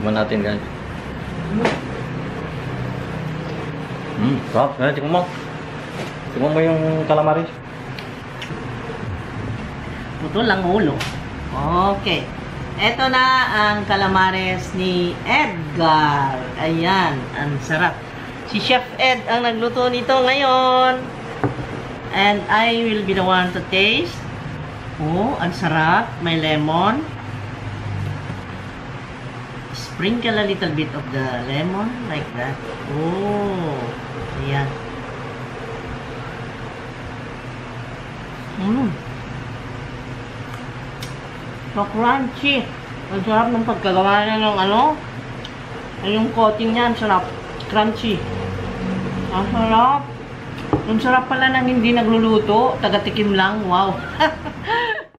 Tignan natin guys. Sarap. Tignan mo. Tignan mo yung calamaris. Putol lang ulo. Okay. Ito na ang calamares ni Edgar. Ayan, ang sarap. Si Chef Ed ang nagluto nito ngayon. And I will be the one to taste. Oh, ang sarap. May lemon. Sprinkle a little bit of the lemon like that. Oh, ayan. So crunchy. Ang sarap ng pagkagawa niya ng ano. Yung coating niya, ang sarap. Crunchy. Ang sarap. Ang sarap pala ng hindi nagluluto. Taga-tikim lang. Wow.